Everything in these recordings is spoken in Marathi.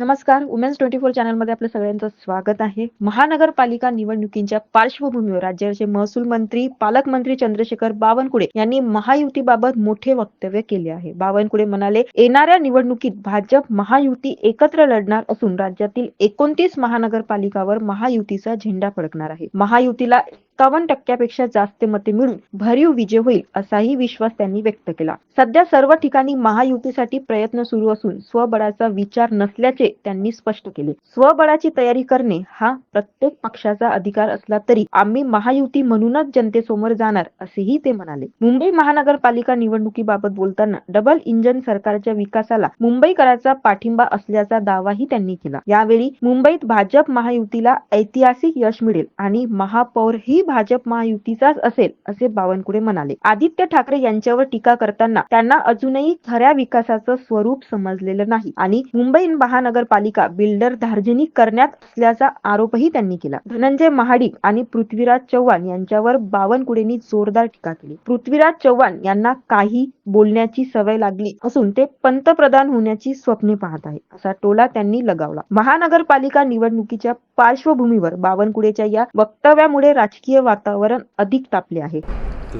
नमस्कार. वुमेन्स 24 चॅनलमध्ये आपलं सगळ्यांचं स्वागत आहे. महानगरपालिका निवडणुकीच्या पार्श्वभूमीवर राज्याचे महसूल मंत्री, पालकमंत्री चंद्रशेखर बावनकुळे यांनी महायुतीबाबत मोठे वक्तव्य केले आहे. बावनकुळे म्हणाले, येणाऱ्या निवडणुकीत भाजप महायुती एकत्र लढणार असून राज्यातील 29 महानगरपालिकावर महायुतीचा झेंडा फडकणार आहे. महायुतीला 51% जास्त मते मिळून भरीव विजय होईल असाही विश्वास त्यांनी व्यक्त केला. सध्या सर्व ठिकाणी महायुतीसाठी प्रयत्न सुरू असून स्वबळाचा विचार नसल्याचे त्यांनी स्पष्ट केले. स्वबळाची तयारी करणे हा प्रत्येक पक्षाचा अधिकार असला तरी आम्ही महायुती म्हणूनच जनतेसमोर जाणार असेही ते म्हणाले. मुंबई महानगरपालिका निवडणुकीबाबत बोलताना डबल इंजिन सरकारच्या विकासाला मुंबईकरांचा पाठिंबा असल्याचा दावाही त्यांनी केला. यावेळी मुंबईत भाजप महायुतीला ऐतिहासिक यश मिळेल आणि महापौर ही भाजप महायुतीचाच असेल असे बावनकुळे म्हणाले. आदित्य ठाकरे यांच्यावर टीका करताना त्यांना अजूनही खऱ्या विकासाचं स्वरूप समजलेलं नाही आणि मुंबई महानगरपालिका बिल्डर धार्जिनी करण्यात असल्याचा आरोपही त्यांनी केला. धनंजय महाडिक आणि पृथ्वीराज चव्हाण यांच्यावर बावनकुळेंनी जोरदार टीका केली. पृथ्वीराज चव्हाण यांना काही बोलण्याची सवय लागली असून ते पंतप्रधान होण्याची स्वप्ने पाहत आहे असा टोला त्यांनी लगावला. महानगरपालिका निवडणुकीच्या पार्श्वभूमीवर बावनकुळेच्या या वक्तव्यामुळे राजकीय वातावरण अधिक तापले आहे.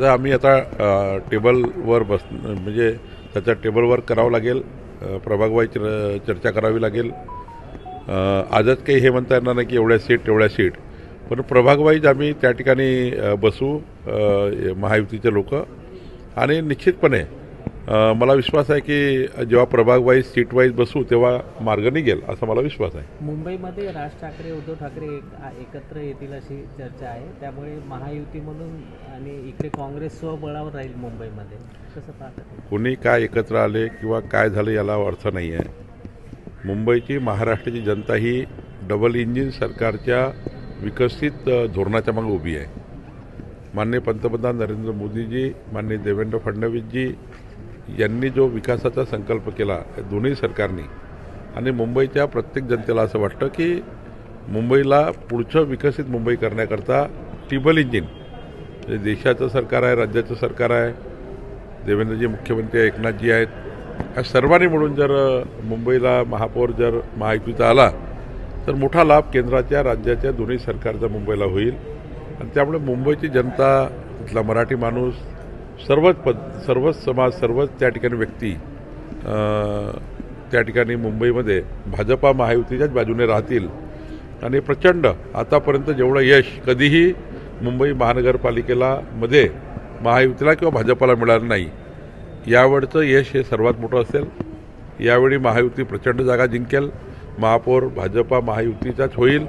आम्ही आता टेबलवर म्हणजे त्याच्या टेबलवर करावं लागेल, प्रभागवाईज चर्चा करावी लागेल. आजच काही हे म्हणता येणार नाही की एवढ्या सीट, पण प्रभागवाईज आम्ही त्या ठिकाणी बसू महायुतीचे लोक आणि निश्चितपणे मला विश्वास आहे की जेव्हा प्रभाग वाईज सीट वाईज बसू तेव्हा मार्ग निघेल असा मला विश्वास आहे. मुंबईमध्ये राज ठाकरे उद्धव ठाकरे एकत्र येतील अशी चर्चा आहे, त्यामुळे महायुती म्हणून आणि इकडे काँग्रेस स्वबळावर राहील मुंबईमध्ये, कसं पाहतात? कोणी काय एकत्र आले किंवा काय झालं याला अर्थ नाही आहे. मुंबईची महाराष्ट्राची जनता ही डबल इंजिन सरकारच्या विकसित धोरणाच्या मागे उभी आहे. माननीय पंतप्रधान नरेंद्र मोदीजी, माननीय देवेंद्र फडणवीसजी यांनी जो विकासाचा संकल्प केला दोन्ही सरकारनी, आणि मुंबईच्या प्रत्येक जनतेला असं वाटतं की मुंबईला पुढचं विकसित मुंबई करण्याकरता ट्रिपल इंजिन देशाचं सरकार आहे, राज्याचं सरकार आहे, देवेंद्रजी मुख्यमंत्री आहे, एकनाथजी आहेत, या सर्वांनी मिळून जर मुंबईला महापौर जर महायुतीचा आला तर मोठा लाभ केंद्राच्या राज्याच्या दोन्ही सरकारचा मुंबईला होईल. आणि त्यामुळे मुंबईची जनता, तिथला मराठी माणूस, सर्वच समाज, सर्वच त्या ठिकाणी व्यक्ती त्या ठिकाणी मुंबईमध्ये भाजपा महायुतीच्याच बाजूने राहतील. आणि प्रचंड आतापर्यंत जेवढं यश कधीही मुंबई महानगरपालिकेला मध्ये महायुतीला किंवा भाजपाला मिळालं नाही, यावेळचं यश हे सर्वात मोठं असेल. यावेळी महायुती प्रचंड जागा जिंकेल, महापौर भाजपा महायुतीचाच होईल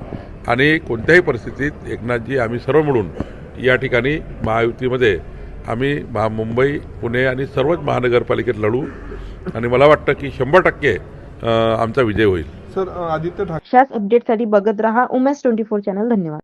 आणि कोणत्याही परिस्थितीत एकनाथजी आम्ही सर्व मिळून या ठिकाणी महायुतीमध्ये आम्ही मुंबई, पुणे आणि सर्वच महानगरपालिकेत लढू आणि मला वाटतं की 100% आमचा विजय होईल. सर, आदित्य ठाकरे अपडेटसाठी बघत रहा वुमेन्स 24 चॅनल. धन्यवाद.